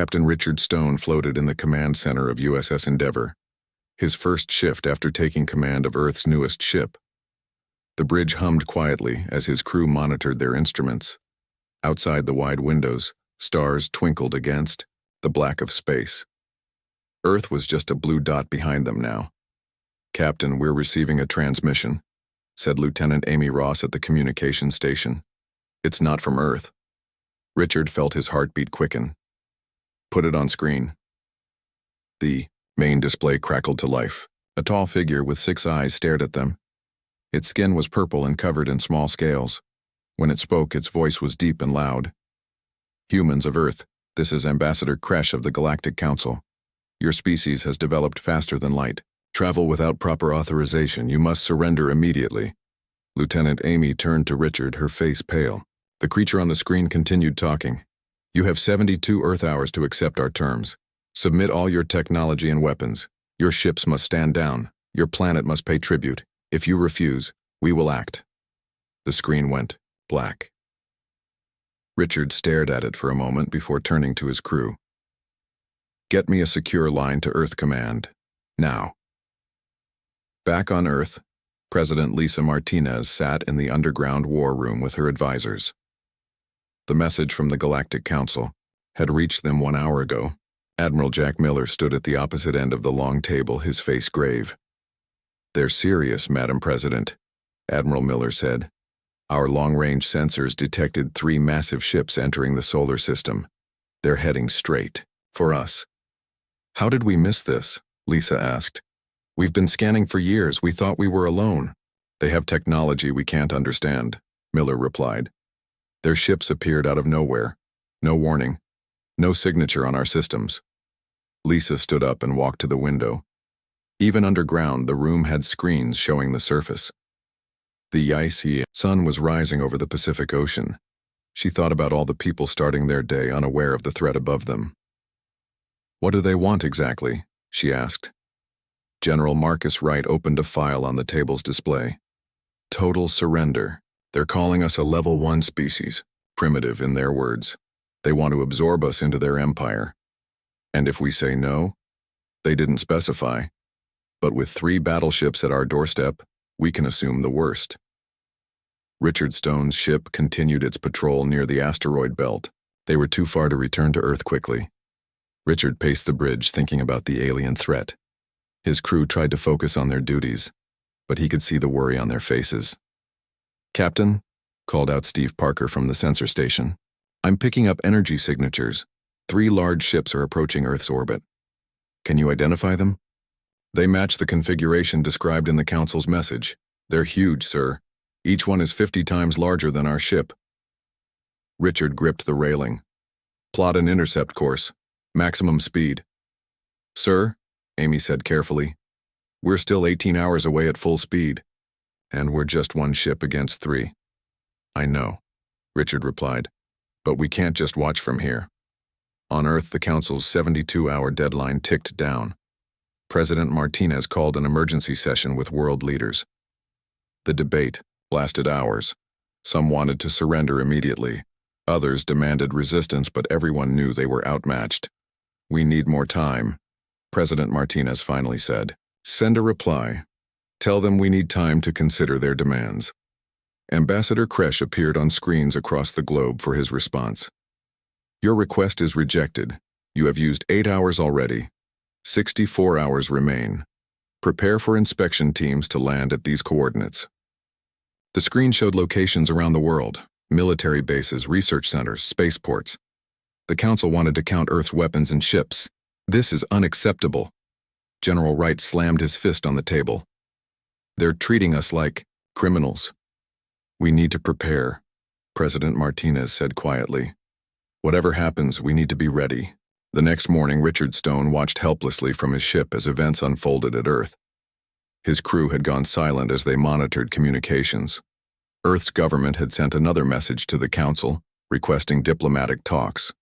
Captain Richard Stone floated in the command center of USS Endeavour, his first shift after taking command of Earth's newest ship. The bridge hummed quietly as his crew monitored their instruments. Outside the wide windows, stars twinkled against the black of space. Earth was just a blue dot behind them now. "Captain, we're receiving a transmission," said Lieutenant Amy Ross at the communications station. "It's not from Earth." Richard felt his heartbeat quicken. "Put it on screen." The main display crackled to life. A tall figure with 6 eyes stared at them. Its skin was purple and covered in small scales. When it spoke, its voice was deep and loud. "Humans of Earth, this is Ambassador Kresh of the Galactic Council. Your species has developed faster than light. Travel without proper authorization. You must surrender immediately." Lieutenant Amy turned to Richard, her face pale. The creature on the screen continued talking. "You have 72 Earth hours to accept our terms. Submit all your technology and weapons. Your ships must stand down. Your planet must pay tribute. If you refuse, we will act." The screen went black. Richard stared at it for a moment before turning to his crew. "Get me a secure line to Earth Command. Now." Back on Earth, President Lisa Martinez sat in the underground war room with her advisors. The message from the Galactic Council had reached them 1 hour ago. Admiral Jack Miller stood at the opposite end of the long table, his face grave. "They're serious, Madam President," Admiral Miller said. "Our long-range sensors detected 3 massive ships entering the solar system. They're heading straight for us." "How did we miss this?" Lisa asked. "We've been scanning for years. We thought we were alone." "They have technology we can't understand," Miller replied. "Their ships appeared out of nowhere. No warning. No signature on our systems." Lisa stood up and walked to the window. Even underground, the room had screens showing the surface. The icy sun was rising over the Pacific Ocean. She thought about all the people starting their day unaware of the threat above them. "What do they want exactly?" she asked. General Marcus Wright opened a file on the table's display. "Total surrender. They're calling us a level 1 species, primitive in their words. They want to absorb us into their empire. And if we say no?" They didn't specify. But with 3 battleships at our doorstep, we can assume the worst. Richard Stone's ship continued its patrol near the asteroid belt. They were too far to return to Earth quickly. Richard paced the bridge, thinking about the alien threat. His crew tried to focus on their duties, but he could see the worry on their faces. "Captain," called out Steve Parker from the sensor station, "I'm picking up energy signatures. 3 large ships are approaching Earth's orbit. Can you identify them?" "They match the configuration described in the Council's message. They're huge, sir. Each one is 50 times larger than our ship." Richard gripped the railing. "Plot an intercept course. Maximum speed." "Sir," Amy said carefully, "we're still 18 hours away at full speed. And we're just 1 ship against 3. "I know," Richard replied, "but we can't just watch from here." On Earth, the Council's 72-hour deadline ticked down. President Martinez called an emergency session with world leaders. The debate lasted hours. Some wanted to surrender immediately. Others demanded resistance, but everyone knew they were outmatched. "We need more time," President Martinez finally said. "Send a reply. Tell them we need time to consider their demands." Ambassador Kresh appeared on screens across the globe for his response. "Your request is rejected. You have used 8 hours already. 64 hours remain. Prepare for inspection teams to land at these coordinates." The screen showed locations around the world: military bases, research centers, spaceports. The Council wanted to count Earth's weapons and ships. "This is unacceptable." General Wright slammed his fist on the table. "They're treating us like criminals." "We need to prepare," President Martinez said quietly. "Whatever happens, we need to be ready." The next morning, Richard Stone watched helplessly from his ship as events unfolded at Earth. His crew had gone silent as they monitored communications. Earth's government had sent another message to the Council, requesting diplomatic talks.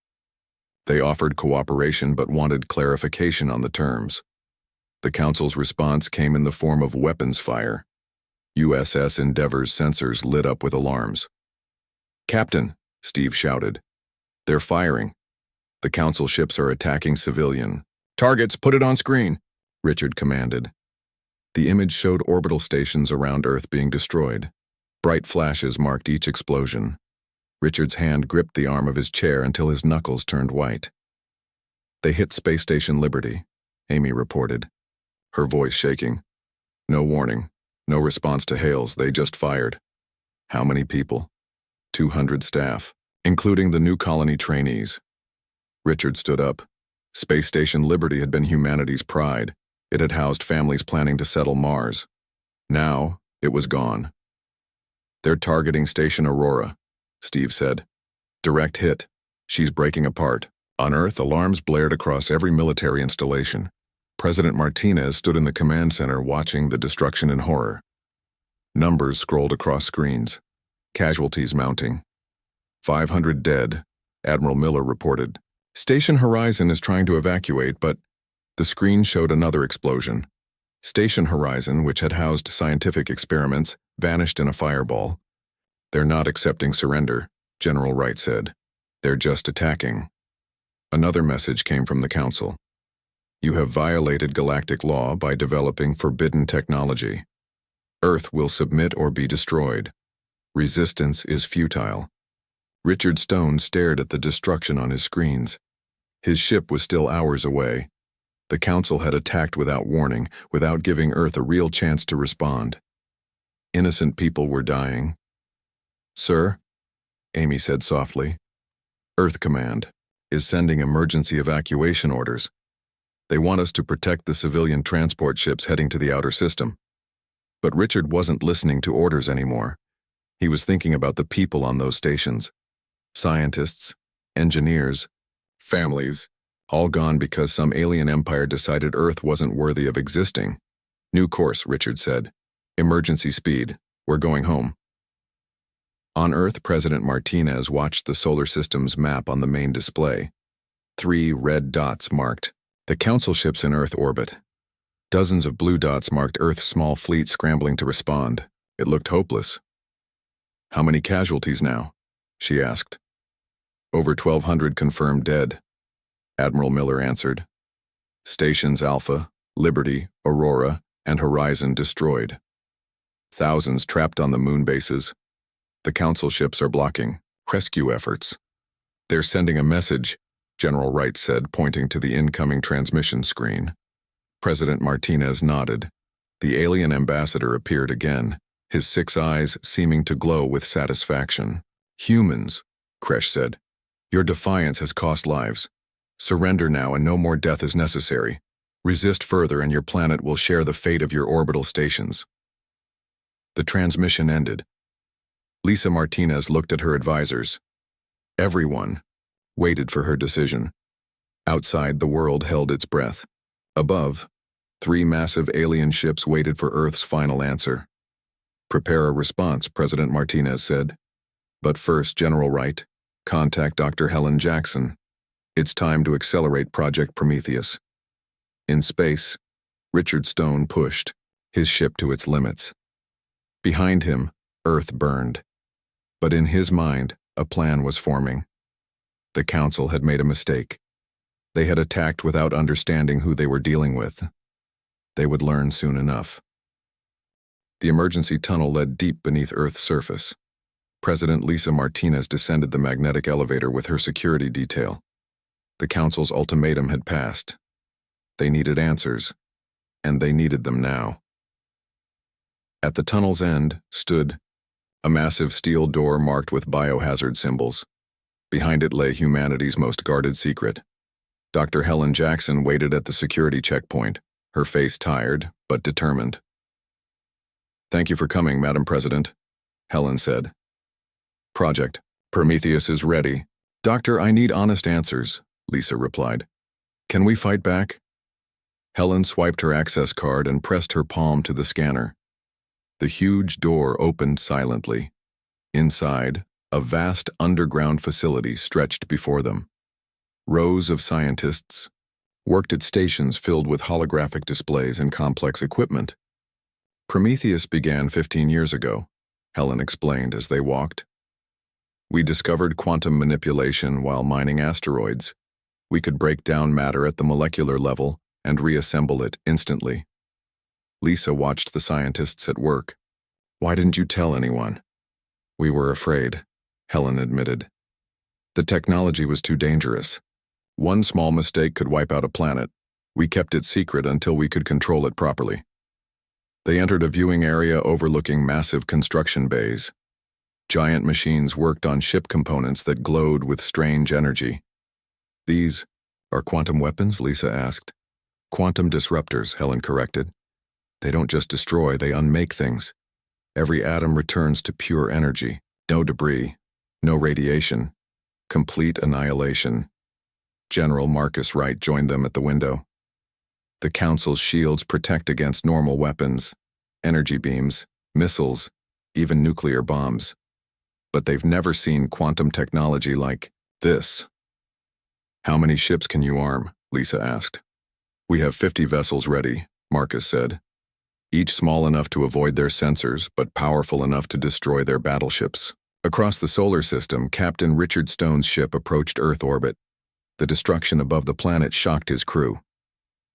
They offered cooperation but wanted clarification on the terms. The Council's response came in the form of weapons fire. USS Endeavour's sensors lit up with alarms. "Captain," Steve shouted, "they're firing." The council ships are attacking civilian. Targets, put it on screen, Richard commanded. The image showed orbital stations around Earth being destroyed. Bright flashes marked each explosion. Richard's hand gripped the arm of his chair until his knuckles turned white. They hit Space Station Liberty, Amy reported, her voice shaking. No warning, no response to hails, they just fired. How many people? 200 staff, including the new colony trainees. Richard stood up. Space Station Liberty had been humanity's pride. It had housed families planning to settle Mars. Now, it was gone. They're targeting Station Aurora, Steve said. Direct hit. She's breaking apart. On Earth, alarms blared across every military installation. President Martinez stood in the command center watching the destruction in horror. Numbers scrolled across screens. Casualties mounting. 500 dead, Admiral Miller reported. Station Horizon is trying to evacuate, but the screen showed another explosion. Station Horizon, which had housed scientific experiments, vanished in a fireball. They're not accepting surrender, General Wright said. They're just attacking. Another message came from the Council. You have violated galactic law by developing forbidden technology. Earth will submit or be destroyed. Resistance is futile. Richard Stone stared at the destruction on his screens. His ship was still hours away. The Council had attacked without warning, without giving Earth a real chance to respond. Innocent people were dying. Sir, Amy said softly, Earth Command is sending emergency evacuation orders. They want us to protect the civilian transport ships heading to the outer system. But Richard wasn't listening to orders anymore. He was thinking about the people on those stations. Scientists, engineers, families, all gone because some alien empire decided Earth wasn't worthy of existing. New course, Richard said. Emergency speed. We're going home. On Earth, President Martinez watched the solar system's map on the main display. 3 red dots marked the Council ships in Earth orbit. Dozens of blue dots marked Earth's small fleet scrambling to respond. It looked hopeless. How many casualties now? She asked. Over 1,200 confirmed dead, Admiral Miller answered. Stations Alpha, Liberty, Aurora, and Horizon destroyed. Thousands trapped on the moon bases. The Council ships are blocking rescue efforts. They're sending a message, General Wright said, pointing to the incoming transmission screen. President Martinez nodded. The alien ambassador appeared again, his 6 eyes seeming to glow with satisfaction. Humans, Kresh said. Your defiance has cost lives. Surrender now and no more death is necessary. Resist further and your planet will share the fate of your orbital stations. The transmission ended. Lisa Martinez looked at her advisors. Everyone waited for her decision. Outside, the world held its breath. Above, 3 massive alien ships waited for Earth's final answer. Prepare a response, President Martinez said. But first, General Wright, contact Dr. Helen Jackson. It's time to accelerate Project Prometheus. In space, Richard Stone pushed, his ship to its limits. Behind him, Earth burned. But in his mind, a plan was forming. The Council had made a mistake. They had attacked without understanding who they were dealing with. They would learn soon enough. The emergency tunnel led deep beneath Earth's surface. President Lisa Martinez descended the magnetic elevator with her security detail. The Council's ultimatum had passed. They needed answers, and they needed them now. At the tunnel's end stood a massive steel door marked with biohazard symbols. Behind it lay humanity's most guarded secret. Dr. Helen Jackson waited at the security checkpoint, her face tired but determined. Thank you for coming, Madam President, Helen said. Project Prometheus is ready. Doctor, I need honest answers, Lisa replied. Can we fight back? Helen swiped her access card and pressed her palm to the scanner. The huge door opened silently. Inside, a vast underground facility stretched before them. Rows of scientists worked at stations filled with holographic displays and complex equipment. Prometheus began 15 years ago, Helen explained as they walked. We discovered quantum manipulation while mining asteroids. We could break down matter at the molecular level and reassemble it instantly. Lisa watched the scientists at work. Why didn't you tell anyone? We were afraid, Helen admitted. The technology was too dangerous. One small mistake could wipe out a planet. We kept it secret until we could control it properly. They entered a viewing area overlooking massive construction bays. Giant machines worked on ship components that glowed with strange energy. These are quantum weapons? Lisa asked. Quantum disruptors, Helen corrected. They don't just destroy, they unmake things. Every atom returns to pure energy. No debris, no radiation. Complete annihilation. General Marcus Wright joined them at the window. The Council's shields protect against normal weapons, energy beams, missiles, even nuclear bombs. But they've never seen quantum technology like this. How many ships can you arm? Lisa asked. We have 50 vessels ready, Marcus said. Each small enough to avoid their sensors, but powerful enough to destroy their battleships. Across the solar system, Captain Richard Stone's ship approached Earth orbit. The destruction above the planet shocked his crew.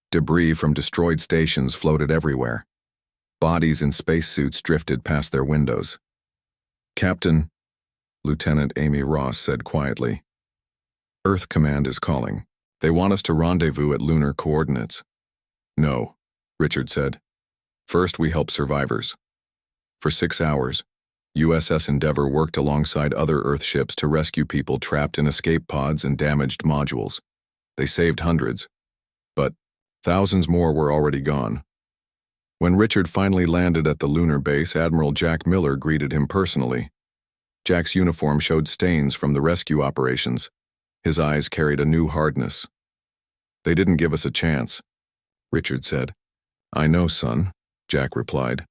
Debris from destroyed stations floated everywhere. Bodies in spacesuits drifted past their windows. Captain, Lieutenant Amy Ross said quietly. Earth Command is calling. They want us to rendezvous at lunar coordinates. No, Richard said. First, we help survivors. For 6 hours, USS Endeavour worked alongside other Earth ships to rescue people trapped in escape pods and damaged modules. They saved hundreds, but thousands more were already gone. When Richard finally landed at the lunar base, Admiral Jack Miller greeted him personally. Jack's uniform showed stains from the rescue operations. His eyes carried a new hardness. They didn't give us a chance, Richard said. I know, son, Jack replied.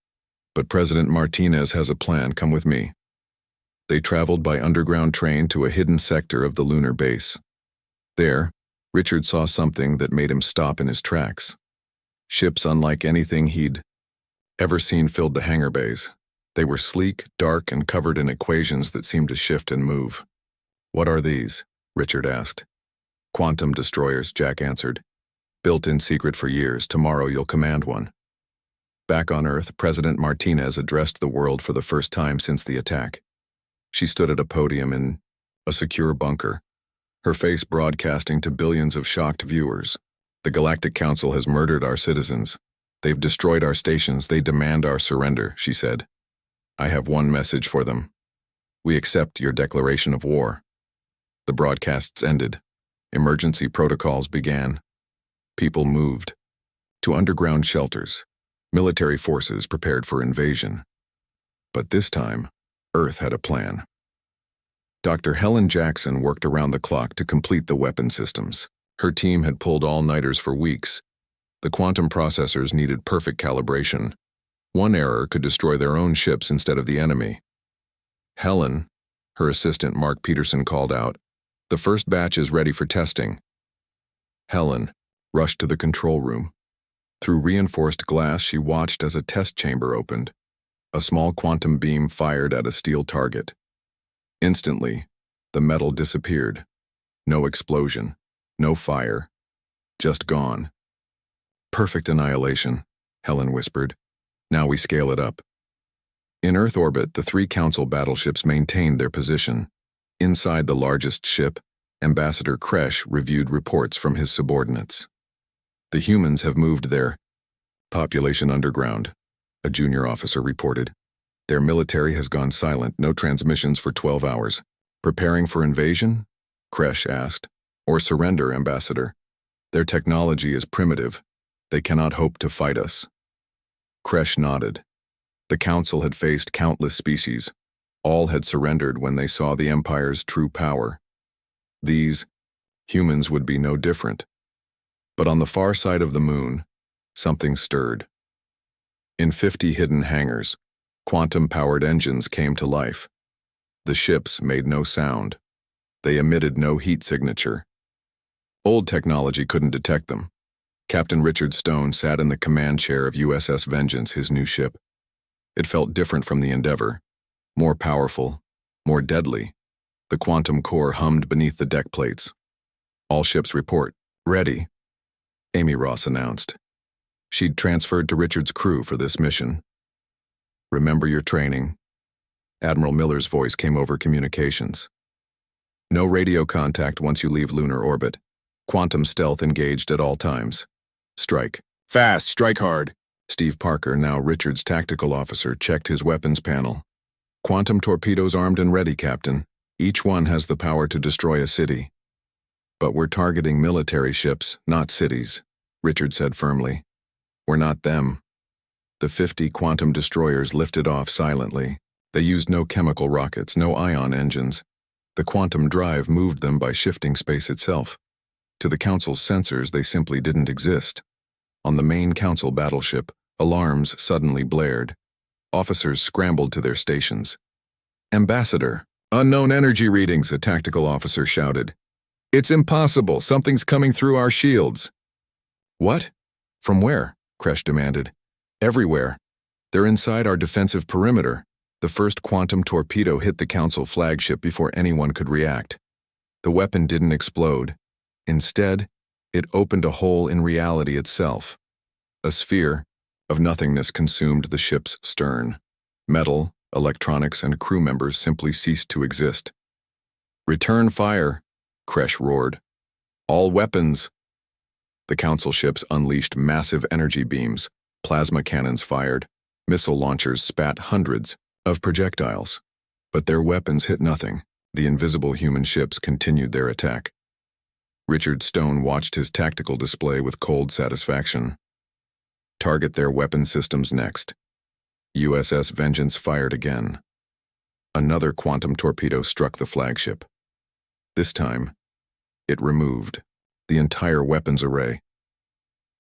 But President Martinez has a plan. Come with me. They traveled by underground train to a hidden sector of the lunar base. There, Richard saw something that made him stop in his tracks. Ships unlike anything he'd ever seen filled the hangar bays. They were sleek, dark, and covered in equations that seemed to shift and move. What are these? Richard asked. Quantum destroyers, Jack answered. Built in secret for years. Tomorrow you'll command one. Back on Earth, President Martinez addressed the world for the first time since the attack. She stood at a podium in a secure bunker, her face broadcasting to billions of shocked viewers. The Galactic Council has murdered our citizens. They've destroyed our stations. They demand our surrender, she said. I have one message for them. We accept your declaration of war. The broadcasts ended. Emergency protocols began. People moved to underground shelters. Military forces prepared for invasion. But this time, Earth had a plan. Dr. Helen Jackson worked around the clock to complete the weapon systems. Her team had pulled all-nighters for weeks. The quantum processors needed perfect calibration. One error could destroy their own ships instead of the enemy. Helen, her assistant Mark Peterson called out, the first batch is ready for testing. Helen rushed to the control room. Through reinforced glass, she watched as a test chamber opened. A small quantum beam fired at a steel target. Instantly, the metal disappeared. No explosion, no fire, just gone. Perfect annihilation, Helen whispered. Now we scale it up. In Earth orbit, the 3 Council battleships maintained their position. Inside the largest ship, Ambassador Kresh reviewed reports from his subordinates. The humans have moved their population underground, a junior officer reported. Their military has gone silent, no transmissions for 12 hours. Preparing for invasion? Kresh asked. Or surrender, Ambassador. Their technology is primitive. They cannot hope to fight us. Kresh nodded. The Council had faced countless species. All had surrendered when they saw the Empire's true power. These humans would be no different. But on the far side of the moon, something stirred. In 50 hidden hangars, quantum-powered engines came to life. The ships made no sound. They emitted no heat signature. Old technology couldn't detect them. Captain Richard Stone sat in the command chair of USS Vengeance, his new ship. It felt different from the Endeavour. More powerful, more deadly. The quantum core hummed beneath the deck plates. All ships report. Ready, Amy Ross announced. She'd transferred to Richard's crew for this mission. Remember your training? Admiral Miller's voice came over communications. No radio contact once you leave lunar orbit. Quantum stealth engaged at all times. Strike. Fast, strike hard. Steve Parker, now Richard's tactical officer, checked his weapons panel. Quantum torpedoes armed and ready, Captain. Each one has the power to destroy a city. But we're targeting military ships, not cities, Richard said firmly. We're not them. The 50 quantum destroyers lifted off silently. They used no chemical rockets, no ion engines. The quantum drive moved them by shifting space itself. To the Council's sensors, they simply didn't exist. On the main Council battleship, alarms suddenly blared. Officers scrambled to their stations. Ambassador, unknown energy readings, a tactical officer shouted. It's impossible, something's coming through our shields. What? From where? Kresh demanded. Everywhere. They're inside our defensive perimeter. The first quantum torpedo hit the Council flagship before anyone could react. The weapon didn't explode. Instead, it opened a hole in reality itself. A sphere of nothingness consumed the ship's stern. Metal, electronics, and crew members simply ceased to exist. Return fire, Kresh roared. All weapons. The Council ships unleashed massive energy beams. Plasma cannons fired. Missile launchers spat hundreds of projectiles. But their weapons hit nothing. The invisible human ships continued their attack. Richard Stone watched his tactical display with cold satisfaction. Target their weapon systems next. USS Vengeance fired again. Another quantum torpedo struck the flagship. This time, it removed the entire weapons array.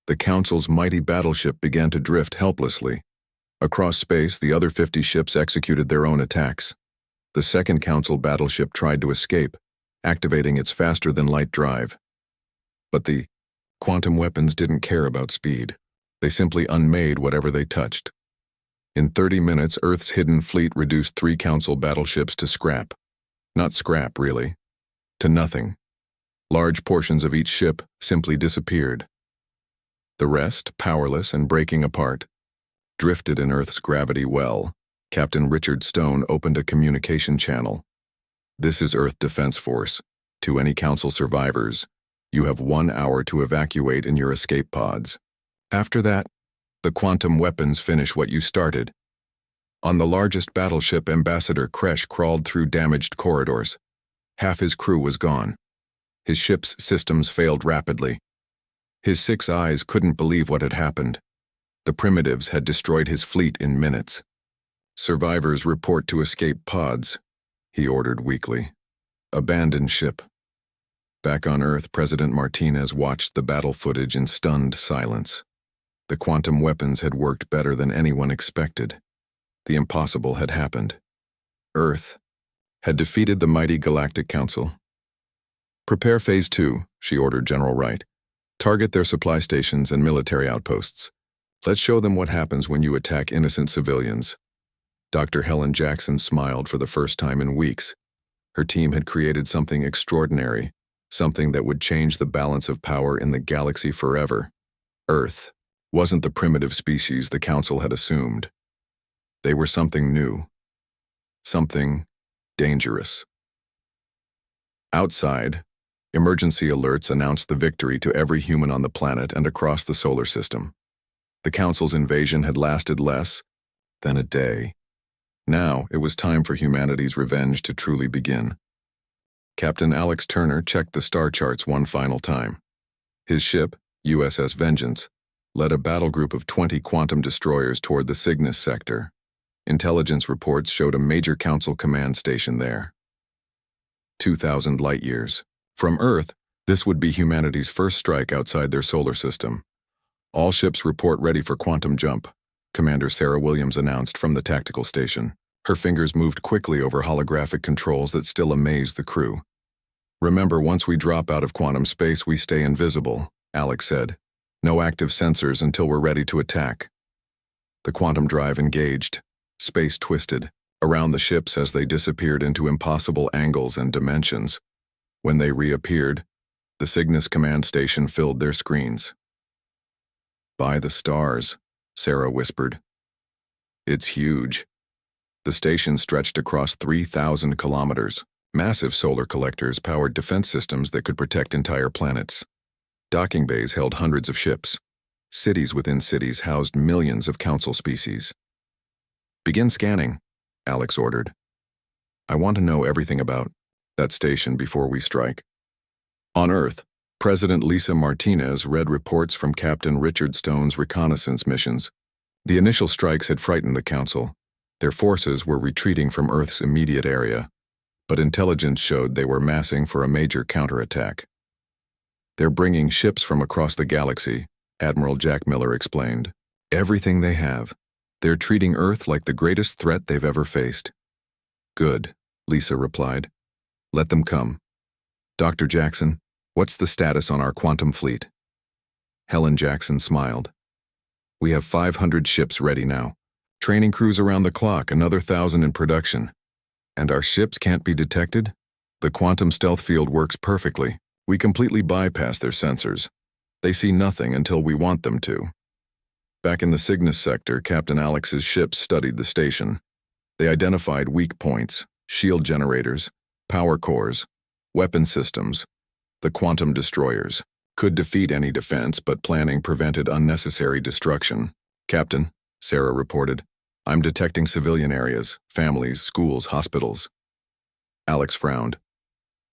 The Council's mighty battleship began to drift helplessly. Across space, the other 50 ships executed their own attacks. The second Council battleship tried to escape, activating its faster-than-light drive. But the quantum weapons didn't care about speed. They simply unmade whatever they touched. In 30 minutes, Earth's hidden fleet reduced 3 Council battleships to scrap. Not scrap, really. To nothing. Large portions of each ship simply disappeared. The rest, powerless and breaking apart, drifted in Earth's gravity well. Captain Richard Stone opened a communication channel. This is Earth Defense Force. To any Council survivors, you have 1 hour to evacuate in your escape pods. After that, the quantum weapons finish what you started. On the largest battleship, Ambassador Kresh crawled through damaged corridors. Half his crew was gone. His ship's systems failed rapidly. His 6 eyes couldn't believe what had happened. The primitives had destroyed his fleet in minutes. Survivors report to escape pods, he ordered weakly. Abandon ship. Back on Earth, President Martinez watched the battle footage in stunned silence. The quantum weapons had worked better than anyone expected. The impossible had happened. Earth had defeated the mighty Galactic Council. Prepare Phase 2, she ordered General Wright. Target their supply stations and military outposts. Let's show them what happens when you attack innocent civilians. Dr. Helen Jackson smiled for the first time in weeks. Her team had created something extraordinary, something that would change the balance of power in the galaxy forever. Earth wasn't the primitive species the Council had assumed. They were something new. Something dangerous. Outside, emergency alerts announced the victory to every human on the planet and across the solar system. The Council's invasion had lasted less than a day. Now, it was time for humanity's revenge to truly begin. Captain Alex Turner checked the star charts one final time. His ship, USS Vengeance, led a battle group of 20 quantum destroyers toward the Cygnus sector. Intelligence reports showed a major Council command station there. 2,000 light-years. From Earth, this would be humanity's first strike outside their solar system. All ships report ready for quantum jump, Commander Sarah Williams announced from the tactical station. Her fingers moved quickly over holographic controls that still amazed the crew. Remember, once we drop out of quantum space, we stay invisible, Alex said. No active sensors until we're ready to attack. The quantum drive engaged. Space twisted around the ships as they disappeared into impossible angles and dimensions. When they reappeared, The Cygnus command station filled their screens. "By the stars," Sarah whispered. "It's huge." The station stretched across 3,000 kilometers. Massive solar collectors powered defense systems that could protect entire planets. Docking bays held hundreds of ships. Cities within cities housed millions of council species. "Begin scanning," Alex ordered. "I want to know everything about that station before we strike." On Earth, President Lisa Martinez read reports from Captain Richard Stone's reconnaissance missions. The initial strikes had frightened the Council. Their forces were retreating from Earth's immediate area, but intelligence showed they were massing for a major counterattack. "They're bringing ships from across the galaxy," Admiral Jack Miller explained. "Everything they have. They're treating Earth like the greatest threat they've ever faced." "Good," Lisa replied. "Let them come. Dr. Jackson, what's the status on our quantum fleet?" Helen Jackson smiled. "We have 500 ships ready now. Training crews around the clock, another 1,000 in production. And our ships can't be detected? The quantum stealth field works perfectly. We completely bypass their sensors. They see nothing until we want them to." Back in the Cygnus sector, Captain Alex's ships studied the station. They identified weak points, shield generators, power cores, weapon systems. The quantum destroyers could defeat any defense, but planning prevented unnecessary destruction. "Captain," Sarah reported, "I'm detecting civilian areas, families, schools, hospitals." Alex frowned.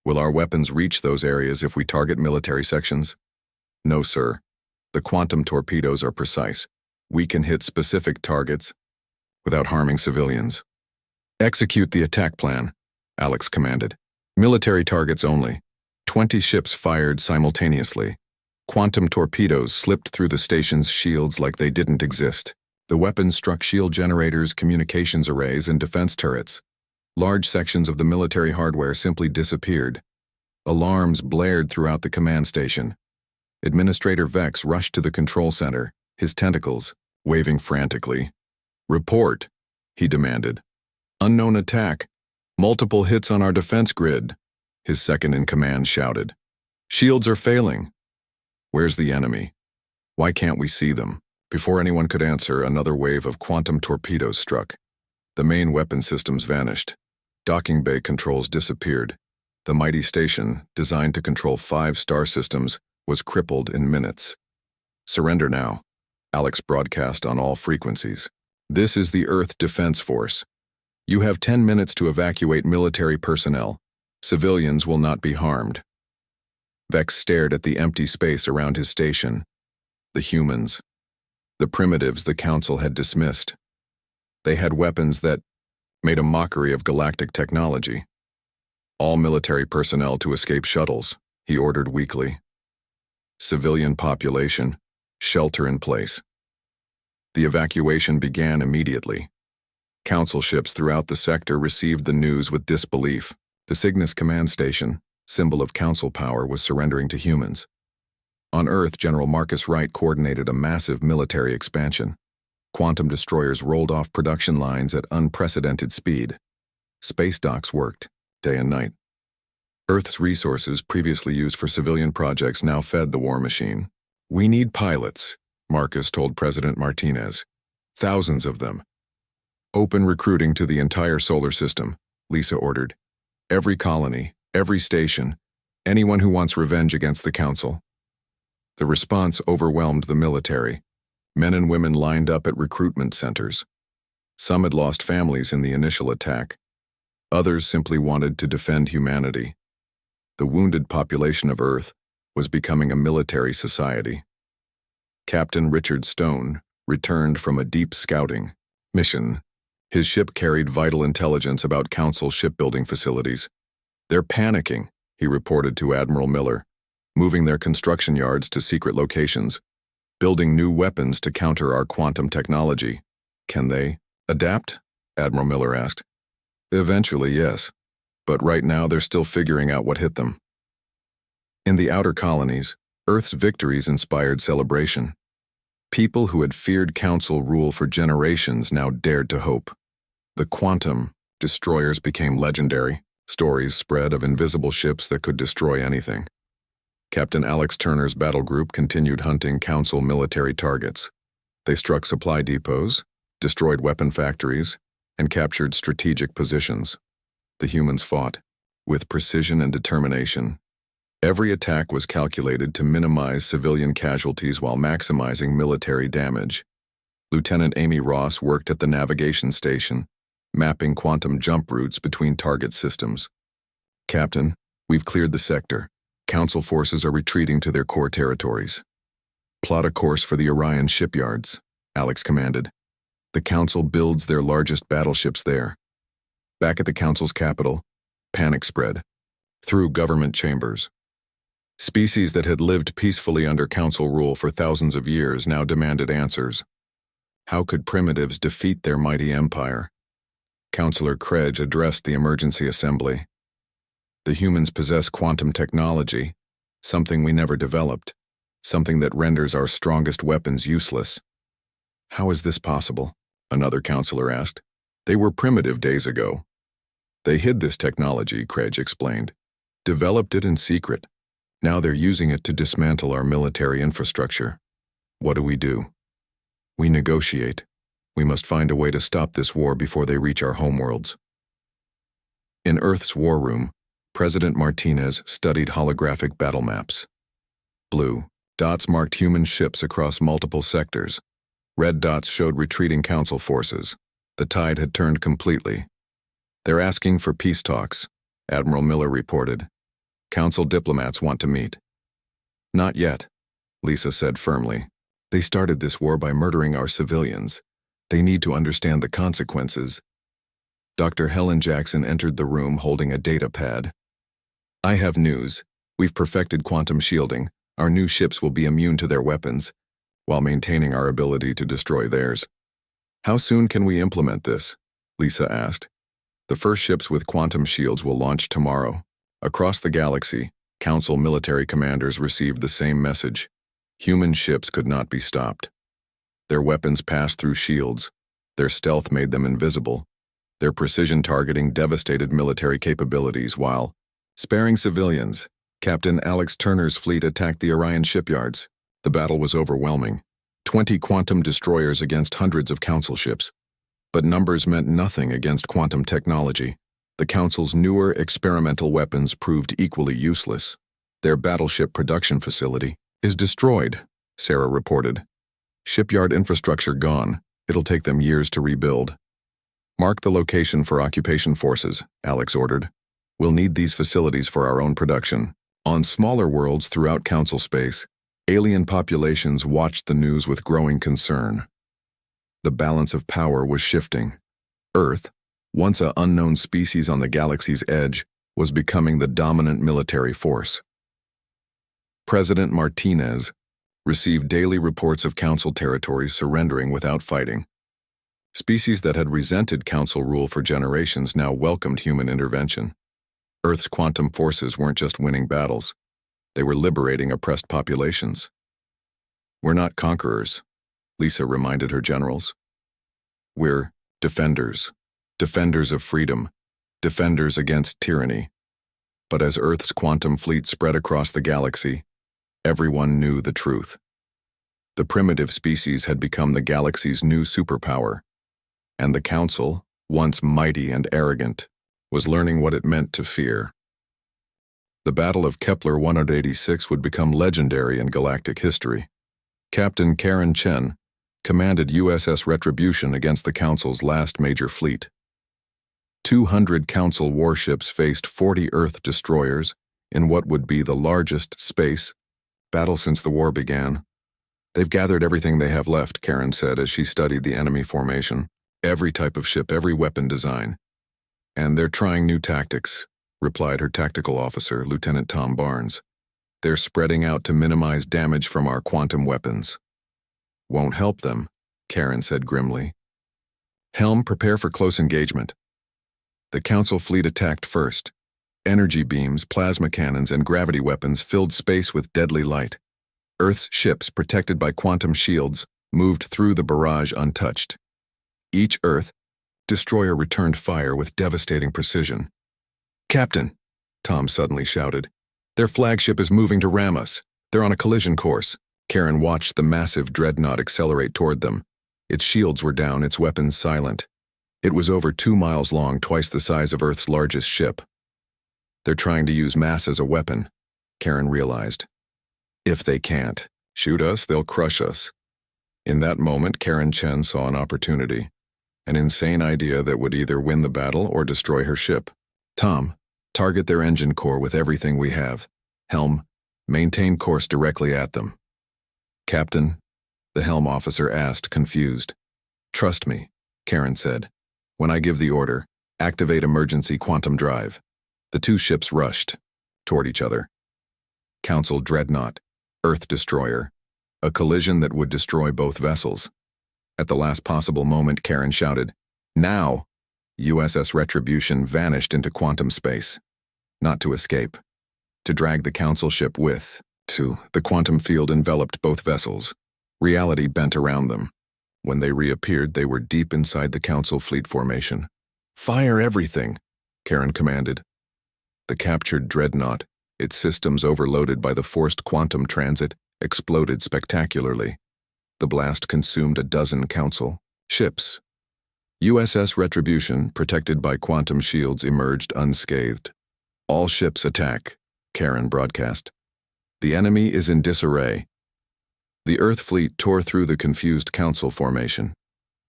"Will our weapons reach those areas if we target military sections?" "No, sir. The quantum torpedoes are precise. We can hit specific targets without harming civilians." "Execute the attack plan," Alex commanded. "Military targets only." 20 ships fired simultaneously. Quantum torpedoes slipped through the station's shields like they didn't exist. The weapons struck shield generators, communications arrays, and defense turrets. Large sections of the military hardware simply disappeared. Alarms blared throughout the command station. Administrator Vex rushed to the control center, his tentacles waving frantically. "Report," he demanded. "Unknown attack. Multiple hits on our defense grid," his second-in-command shouted. "Shields are failing." "Where's the enemy? Why can't we see them?" Before anyone could answer, another wave of quantum torpedoes struck. The main weapon systems vanished. Docking bay controls disappeared. The mighty station, designed to control 5 star systems, was crippled in minutes. "Surrender now," Alex broadcast on all frequencies. "This is the Earth Defense Force. You have 10 minutes to evacuate military personnel. Civilians will not be harmed." Vex stared at the empty space around his station. The humans. The primitives the Council had dismissed. They had weapons that made a mockery of galactic technology. "All military personnel to escape shuttles," he ordered weakly. "Civilian population, shelter in place." The evacuation began immediately. Council ships throughout the sector received the news with disbelief. The Cygnus command station, symbol of Council power, was surrendering to humans. On Earth, General Marcus Wright coordinated a massive military expansion. Quantum destroyers rolled off production lines at unprecedented speed. Space docks worked, day and night. Earth's resources, previously used for civilian projects, now fed the war machine. "We need pilots," Marcus told President Martinez. "Thousands of them." "Open recruiting to the entire solar system," Lisa ordered. "Every colony, every station, anyone who wants revenge against the Council." The response overwhelmed the military. Men and women lined up at recruitment centers. Some had lost families in the initial attack. Others simply wanted to defend humanity. The wounded population of Earth was becoming a military society. Captain Richard Stone returned from a deep scouting mission. His ship carried vital intelligence about Council shipbuilding facilities. "They're panicking," he reported to Admiral Miller, "moving their construction yards to secret locations, building new weapons to counter our quantum technology." "Can they adapt?" Admiral Miller asked. "Eventually, yes. But right now they're still figuring out what hit them." In the outer colonies, Earth's victories inspired celebration. People who had feared Council rule for generations now dared to hope. The quantum destroyers became legendary. Stories spread of invisible ships that could destroy anything. Captain Alex Turner's battle group continued hunting Council military targets. They struck supply depots, destroyed weapon factories, and captured strategic positions. The humans fought, with precision and determination. Every attack was calculated to minimize civilian casualties while maximizing military damage. Lieutenant Amy Ross worked at the navigation station, mapping quantum jump routes between target systems. "Captain, we've cleared the sector. Council forces are retreating to their core territories. Plot a course for the Orion shipyards," Alex commanded. "The Council builds their largest battleships there." Back at the Council's capital, panic spread through government chambers. Species that had lived peacefully under Council rule for thousands of years now demanded answers. How could primitives defeat their mighty empire? Councillor Kredge addressed the emergency assembly. "The humans possess quantum technology, something we never developed, something that renders our strongest weapons useless." "How is this possible?" another councillor asked. "They were primitive days ago." "They hid this technology," Kredge explained. "Developed it in secret. Now they're using it to dismantle our military infrastructure. What do? We negotiate. We must find a way to stop this war before they reach our homeworlds." In Earth's war room, President Martinez studied holographic battle maps. Blue dots marked human ships across multiple sectors. Red dots showed retreating Council forces. The tide had turned completely. "They're asking for peace talks," Admiral Miller reported. "Council diplomats want to meet." "Not yet," Lisa said firmly. "They started this war by murdering our civilians. They need to understand the consequences." Dr. Helen Jackson entered the room holding a data pad. "I have news. We've perfected quantum shielding. Our new ships will be immune to their weapons, while maintaining our ability to destroy theirs." "How soon can we implement this?" Lisa asked. "The first ships with quantum shields will launch tomorrow." Across the galaxy, Council military commanders received the same message. Human ships could not be stopped. Their weapons passed through shields. Their stealth made them invisible. Their precision targeting devastated military capabilities while sparing civilians. Captain Alex Turner's fleet attacked the Orion shipyards. The battle was overwhelming. 20 quantum destroyers against hundreds of Council ships. But numbers meant nothing against quantum technology. The Council's newer experimental weapons proved equally useless. "Their battleship production facility is destroyed," Sarah reported. "Shipyard infrastructure gone. It'll take them years to rebuild." "Mark the location for occupation forces," Alex ordered. "We'll need these facilities for our own production." On smaller worlds throughout Council space, alien populations watched the news with growing concern. The balance of power was shifting. Earth, once an unknown species on the galaxy's edge, was becoming the dominant military force. President Martinez received daily reports of Council territories surrendering without fighting. Species that had resented Council rule for generations now welcomed human intervention. Earth's quantum forces weren't just winning battles. They were liberating oppressed populations. "We're not conquerors," Lisa reminded her generals. "We're defenders. Defenders of freedom. Defenders against tyranny." But as Earth's quantum fleet spread across the galaxy, everyone knew the truth. The primitive species had become the galaxy's new superpower, and the Council, once mighty and arrogant, was learning what it meant to fear. The Battle of Kepler 186 would become legendary in galactic history. Captain Karen Chen commanded USS Retribution against the Council's last major fleet. 200 Council warships faced 40 Earth destroyers in what would be the largest space battle since the war began. "They've gathered everything they have left," Karen said as she studied the enemy formation. "Every type of ship, every weapon design. And they're trying new tactics," replied her tactical officer, Lieutenant Tom Barnes. "They're spreading out to minimize damage from our quantum weapons." "Won't help them," Karen said grimly. "Helm, prepare for close engagement." The Council fleet attacked first. Energy beams, plasma cannons, and gravity weapons filled space with deadly light. Earth's ships, protected by quantum shields, moved through the barrage untouched. Each Earth destroyer returned fire with devastating precision. "Captain!" Tom suddenly shouted. Their flagship is moving to ram us. They're on a collision course. Karen watched the massive dreadnought accelerate toward them. Its shields were down, its weapons silent. It was over 2 miles long, twice the size of Earth's largest ship. They're trying to use mass as a weapon, Karen realized. If they can't shoot us, they'll crush us. In that moment, Karen Chen saw an opportunity, an insane idea that would either win the battle or destroy her ship. Tom, target their engine core with everything we have. Helm, maintain course directly at them. Captain, the helm officer asked, confused. Trust me, Karen said. When I give the order, activate emergency quantum drive. The two ships rushed toward each other. Council dreadnought, Earth destroyer, a collision that would destroy both vessels. At the last possible moment, Karen shouted, "Now!" USS Retribution vanished into quantum space. Not to escape. To drag the Council ship with. The quantum field enveloped both vessels. Reality bent around them. When they reappeared, they were deep inside the Council fleet formation. "Fire everything," Karen commanded. The captured dreadnought, its systems overloaded by the forced quantum transit, exploded spectacularly. The blast consumed a dozen Council ships. USS Retribution, protected by quantum shields, emerged unscathed. "All ships attack," Karen broadcast. "The enemy is in disarray." The Earth fleet tore through the confused Council formation.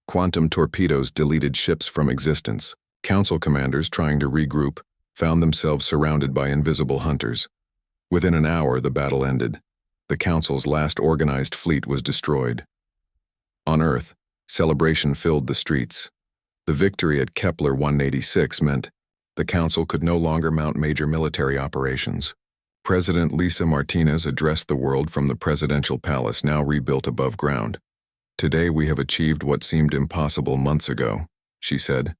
Quantum torpedoes deleted ships from existence. Council commanders, trying to regroup, found themselves surrounded by invisible hunters. Within an hour, the battle ended. The Council's last organized fleet was destroyed. On Earth, celebration filled the streets. The victory at Kepler 186 meant the Council could no longer mount major military operations. President Lisa Martinez addressed the world from the presidential palace, now rebuilt above ground. "Today we have achieved what seemed impossible months ago," she said.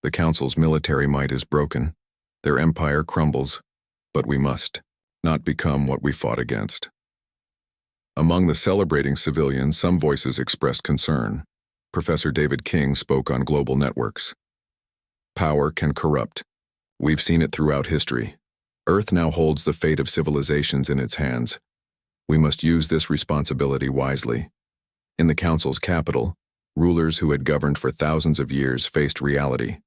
"The Council's military might is broken. Their empire crumbles, but we must not become what we fought against." Among the celebrating civilians, some voices expressed concern. Professor David King spoke on global networks. "Power can corrupt. We've seen it throughout history. Earth now holds the fate of civilizations in its hands. We must use this responsibility wisely." In the Council's capital, rulers who had governed for thousands of years faced reality.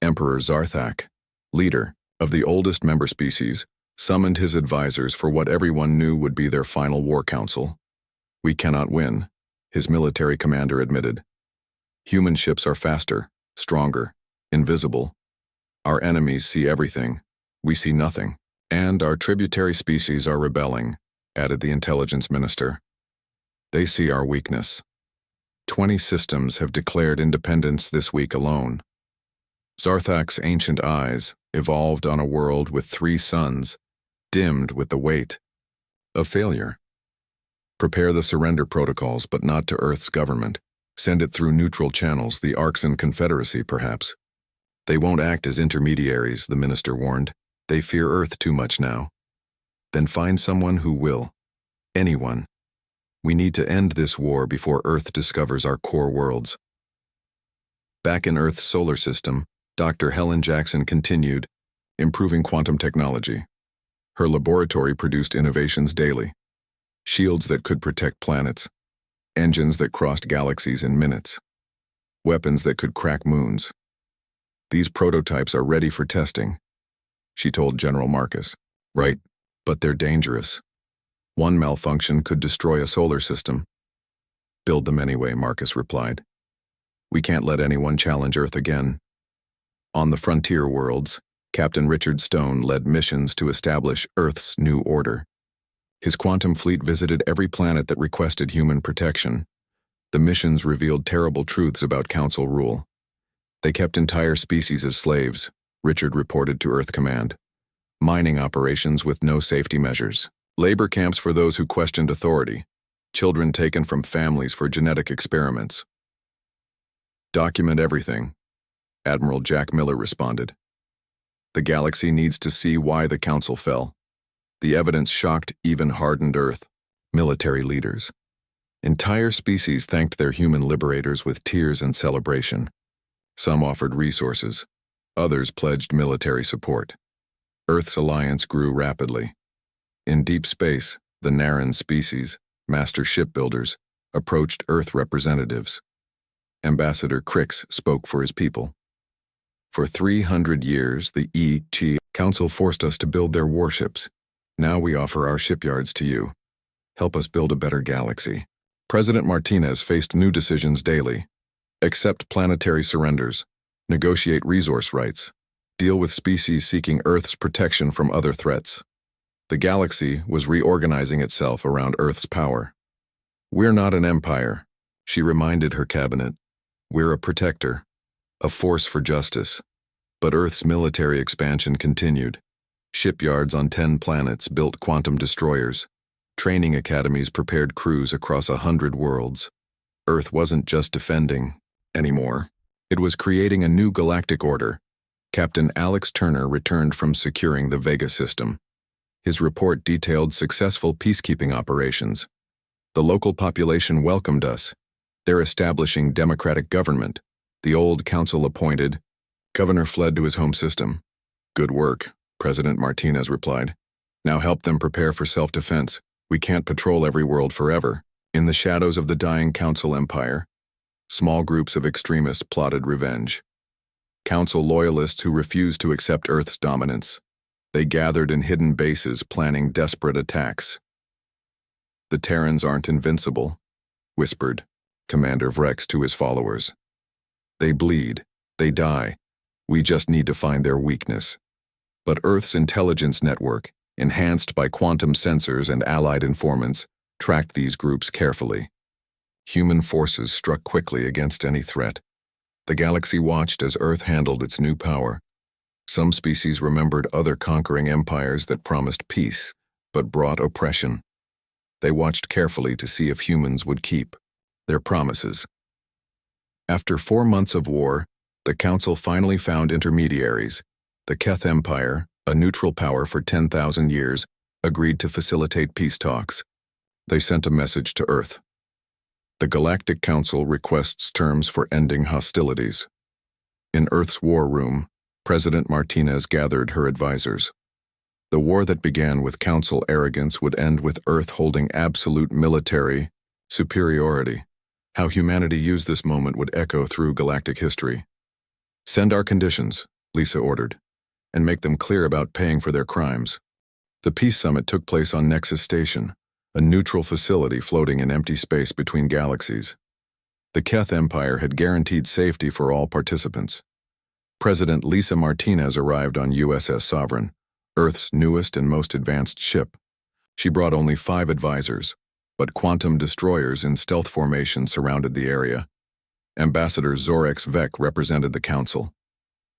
Emperor Zarthak, leader of the oldest member species, summoned his advisors for what everyone knew would be their final war council. "We cannot win," his military commander admitted. "Human ships are faster, stronger, invisible. Our enemies see everything. We see nothing. And our tributary species are rebelling," added the intelligence minister. "They see our weakness. 20 systems have declared independence this week alone. Zarthak's ancient eyes evolved on a world with 3 suns, dimmed with the weight of failure. Prepare the surrender protocols, but not to Earth's government. Send it through neutral channels, the Orcs and Confederacy, perhaps. They won't act as intermediaries," the minister warned. "They fear Earth too much now." "Then find someone who will. Anyone. We need to end this war before Earth discovers our core worlds." Back in Earth's solar system, Dr. Helen Jackson continued, improving quantum technology. Her laboratory produced innovations daily. Shields that could protect planets. Engines that crossed galaxies in minutes. Weapons that could crack moons. "These prototypes are ready for testing," she told General Marcus. "Right, but they're dangerous. One malfunction could destroy a solar system." "Build them anyway," Marcus replied. "We can't let anyone challenge Earth again." On the frontier worlds, Captain Richard Stone led missions to establish Earth's new order. His quantum fleet visited every planet that requested human protection. The missions revealed terrible truths about Council rule. They kept entire species as slaves, Richard reported to Earth Command. Mining operations with no safety measures. Labor camps for those who questioned authority. Children taken from families for genetic experiments. "Document everything," Admiral Jack Miller responded. "The galaxy needs to see why the Council fell." The evidence shocked even hardened Earth military leaders. Entire species thanked their human liberators with tears and celebration. Some offered resources. Others pledged military support. Earth's alliance grew rapidly. In deep space, the Naren species, master shipbuilders, approached Earth representatives. Ambassador Crix spoke for his people. For 300 years, the HFY Council forced us to build their warships. Now we offer our shipyards to you. Help us build a better galaxy. President Martinez faced new decisions daily. Accept planetary surrenders. Negotiate resource rights. Deal with species seeking Earth's protection from other threats. The galaxy was reorganizing itself around Earth's power. We're not an empire, she reminded her cabinet. We're a protector, a force for justice. But Earth's military expansion continued. Shipyards on 10 planets built quantum destroyers. Training academies prepared crews across 100 worlds. Earth wasn't just defending anymore. It was creating a new galactic order. Captain Alex Turner returned from securing the Vega system. His report detailed successful peacekeeping operations. The local population welcomed us. They're establishing democratic government. The old council-appointed governor fled to his home system. Good work, President Martinez replied. Now help them prepare for self-defense. We can't patrol every world forever. In the shadows of the dying council empire, small groups of extremists plotted revenge. Council loyalists who refused to accept Earth's dominance. They gathered in hidden bases planning desperate attacks. The Terrans aren't invincible, whispered Commander Vrex to his followers. They bleed, they die. We just need to find their weakness. But Earth's intelligence network, enhanced by quantum sensors and allied informants, tracked these groups carefully. Human forces struck quickly against any threat. The galaxy watched as Earth handled its new power. Some species remembered other conquering empires that promised peace, but brought oppression. They watched carefully to see if humans would keep their promises. After 4 months of war, the Council finally found intermediaries. The Keth Empire, a neutral power for 10,000 years, agreed to facilitate peace talks. They sent a message to Earth. The Galactic Council requests terms for ending hostilities. In Earth's war room, President Martinez gathered her advisors. The war that began with Council arrogance would end with Earth holding absolute military superiority. How humanity used this moment would echo through galactic history. Send our conditions, Lisa ordered, and make them clear about paying for their crimes. The peace summit took place on Nexus Station, a neutral facility floating in empty space between galaxies. The Keth Empire had guaranteed safety for all participants. President Lisa Martinez arrived on USS Sovereign, Earth's newest and most advanced ship. She brought only 5 advisors, but quantum destroyers in stealth formation surrounded the area. Ambassador Zorex Vec represented the Council.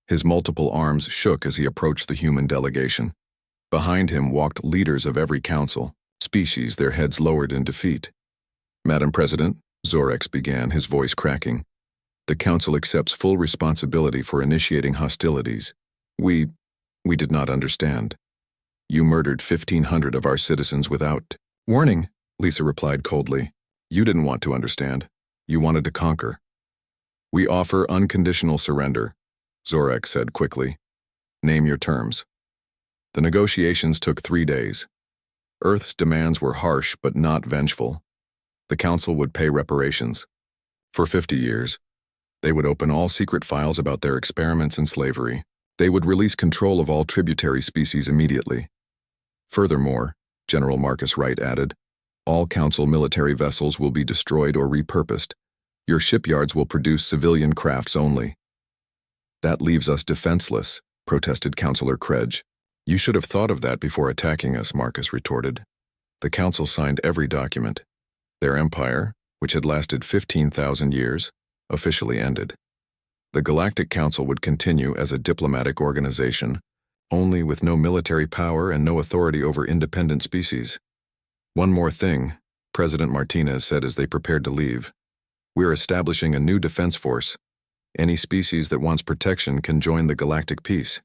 His multiple arms shook as he approached the human delegation. Behind him walked leaders of every council, species, their heads lowered in defeat. Madam President, Zorex began, his voice cracking. The Council accepts full responsibility for initiating hostilities. We did not understand. You murdered 1,500 of our citizens without warning, Lisa replied coldly. You didn't want to understand. You wanted to conquer. We offer unconditional surrender, Zorex said quickly. Name your terms. The negotiations took 3 days. Earth's demands were harsh but not vengeful. The Council would pay reparations. For 50 years, they would open all secret files about their experiments in slavery. They would release control of all tributary species immediately. Furthermore, General Marcus Wright added, all Council military vessels will be destroyed or repurposed. Your shipyards will produce civilian crafts only. That leaves us defenseless, protested Councillor Kredge. You should have thought of that before attacking us, Marcus retorted. The Council signed every document. Their empire, which had lasted 15,000 years, officially ended. The Galactic Council would continue as a diplomatic organization, only with no military power and no authority over independent species. One more thing, President Martinez said as they prepared to leave. We're establishing a new defense force. Any species that wants protection can join the Galactic Peace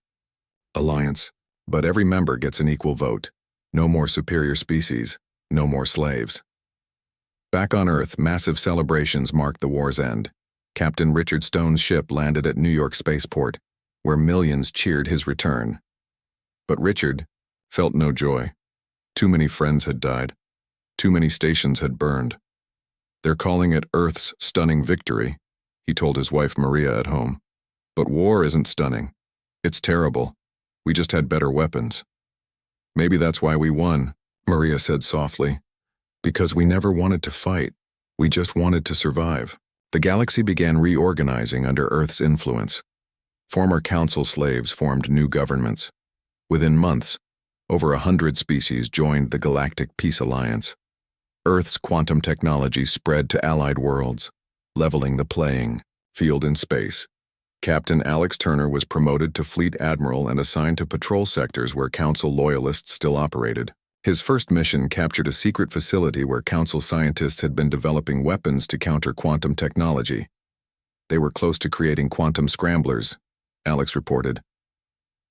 Alliance, but every member gets an equal vote. No more superior species, no more slaves. Back on Earth, massive celebrations marked the war's end. Captain Richard Stone's ship landed at New York Spaceport, where millions cheered his return. But Richard felt no joy. Too many friends had died. Too many stations had burned. They're calling it Earth's stunning victory, he told his wife Maria at home. But war isn't stunning. It's terrible. We just had better weapons. Maybe that's why we won, Maria said softly. Because we never wanted to fight. We just wanted to survive. The galaxy began reorganizing under Earth's influence. Former council slaves formed new governments. Within months, over 100 species joined the Galactic Peace Alliance. Earth's quantum technology spread to allied worlds, leveling the playing field in space. Captain Alex Turner was promoted to Fleet Admiral and assigned to patrol sectors where Council loyalists still operated. His first mission captured a secret facility where Council scientists had been developing weapons to counter quantum technology. They were close to creating quantum scramblers, Alex reported.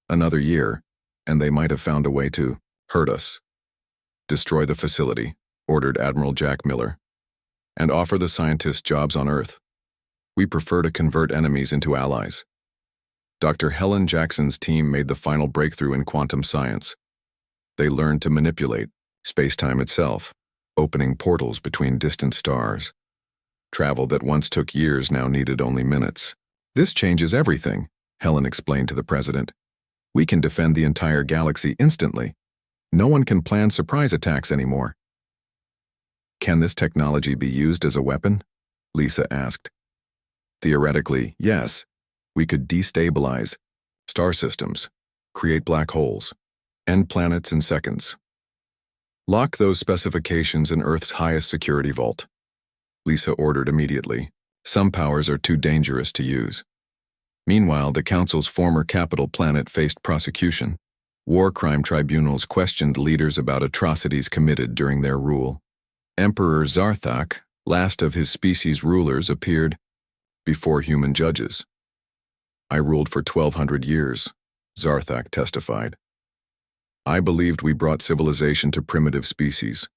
Another year, and they might have found a way to hurt us. Destroy the facility, ordered Admiral Jack Miller, and offer the scientists jobs on Earth. We prefer to convert enemies into allies. Dr. Helen Jackson's team made the final breakthrough in quantum science. They learned to manipulate space-time itself, opening portals between distant stars. Travel that once took years now needed only minutes. This changes everything, Helen explained to the president. We can defend the entire galaxy instantly. No one can plan surprise attacks anymore. Can this technology be used as a weapon? Lisa asked. Theoretically, yes. We could destabilize star systems, create black holes, end planets in seconds. Lock those specifications in Earth's highest security vault, Lisa ordered immediately. Some powers are too dangerous to use. Meanwhile, the Council's former capital planet faced prosecution. War crime tribunals questioned leaders about atrocities committed during their rule. Emperor Zarthak, last of his species' rulers, appeared before human judges. I ruled for 1,200 years, Zarthak testified. I believed we brought civilization to primitive species.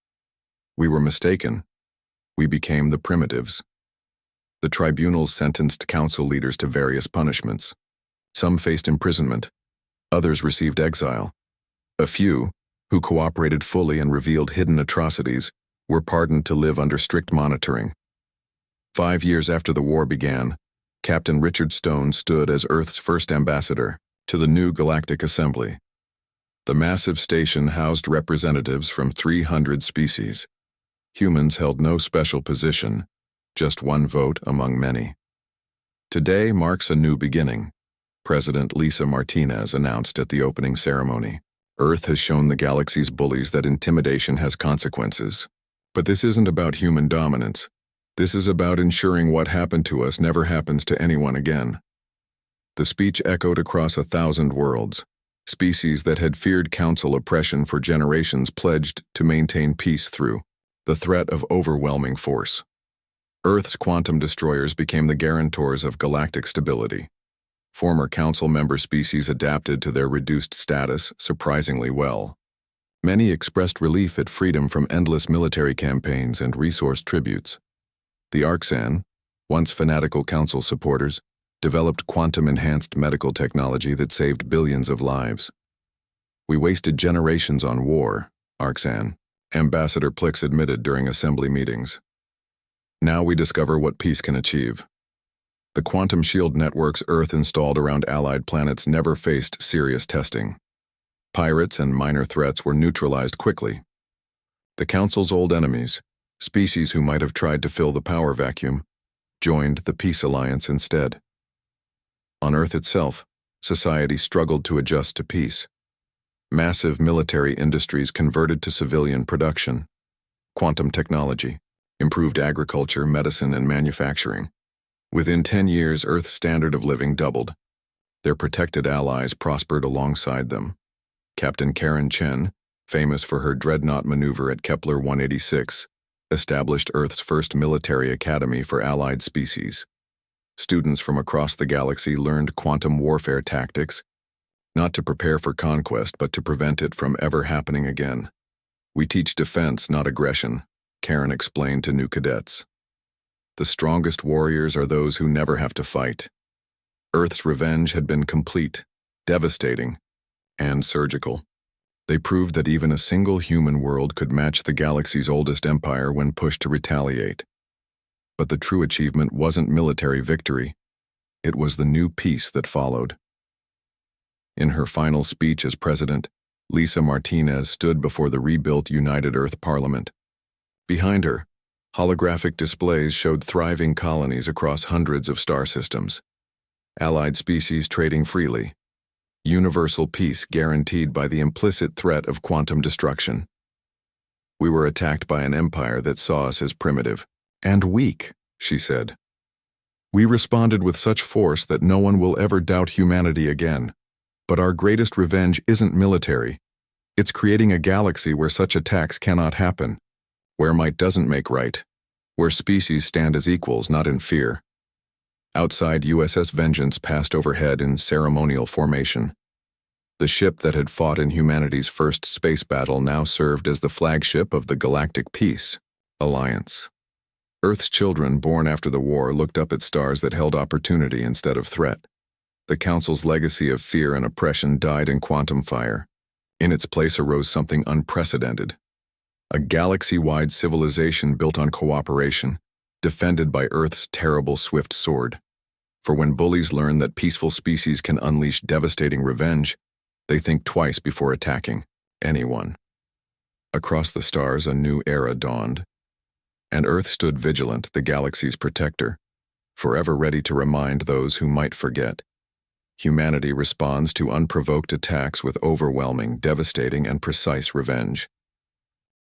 We were mistaken. We became the primitives. The tribunals sentenced council leaders to various punishments. Some faced imprisonment. Others received exile. A few, who cooperated fully and revealed hidden atrocities, were pardoned to live under strict monitoring. 5 years after the war began, Captain Richard Stone stood as Earth's first ambassador to the new Galactic Assembly. The massive station housed representatives from 300 species. Humans held no special position, just one vote among many. Today marks a new beginning, President Lisa Martinez announced at the opening ceremony. Earth has shown the galaxy's bullies that intimidation has consequences. But this isn't about human dominance. This is about ensuring what happened to us never happens to anyone again. The speech echoed across 1,000 worlds. Species that had feared council oppression for generations pledged to maintain peace through the threat of overwhelming force. Earth's quantum destroyers became the guarantors of galactic stability. Former council member species adapted to their reduced status surprisingly well. Many expressed relief at freedom from endless military campaigns and resource tributes. The Orcs, once fanatical council supporters, developed quantum-enhanced medical technology that saved billions of lives. We wasted generations on war, Orcs, Ambassador Plix admitted during assembly meetings. Now we discover what peace can achieve. The quantum shield networks Earth installed around allied planets never faced serious testing. Pirates and minor threats were neutralized quickly. The Council's old enemies, species who might have tried to fill the power vacuum, joined the Peace Alliance instead. On Earth itself, society struggled to adjust to peace. Massive military industries converted to civilian production. Quantum technology, improved agriculture, medicine, and manufacturing. Within 10 years, Earth's standard of living doubled. Their protected allies prospered alongside them. Captain Karen Chen, famous for her dreadnought maneuver at Kepler 186, established Earth's first military academy for allied species. Students from across the galaxy learned quantum warfare tactics, not to prepare for conquest but to prevent it from ever happening again. We teach defense, not aggression, Karen explained to new cadets. The strongest warriors are those who never have to fight. Earth's revenge had been complete, devastating, and surgical. They proved that even a single human world could match the galaxy's oldest empire when pushed to retaliate. But the true achievement wasn't military victory. It was the new peace that followed. In her final speech as president, Lisa Martinez stood before the rebuilt United Earth Parliament. Behind her, holographic displays showed thriving colonies across hundreds of star systems. Allied species trading freely. Universal peace guaranteed by the implicit threat of quantum destruction. We were attacked by an empire that saw us as primitive and weak, she said. We responded with such force that no one will ever doubt humanity again. But our greatest revenge isn't military. It's creating a galaxy where such attacks cannot happen, where might doesn't make right, where species stand as equals, not in fear. Outside, USS Vengeance passed overhead in ceremonial formation. The ship that had fought in humanity's first space battle now served as the flagship of the Galactic Peace Alliance. Earth's children born after the war looked up at stars that held opportunity instead of threat. The Council's legacy of fear and oppression died in quantum fire. In its place arose something unprecedented. A galaxy-wide civilization built on cooperation, defended by Earth's terrible swift sword. For when bullies learn that peaceful species can unleash devastating revenge, they think twice before attacking anyone. Across the stars, a new era dawned, and Earth stood vigilant, the galaxy's protector, forever ready to remind those who might forget. Humanity responds to unprovoked attacks with overwhelming, devastating, and precise revenge.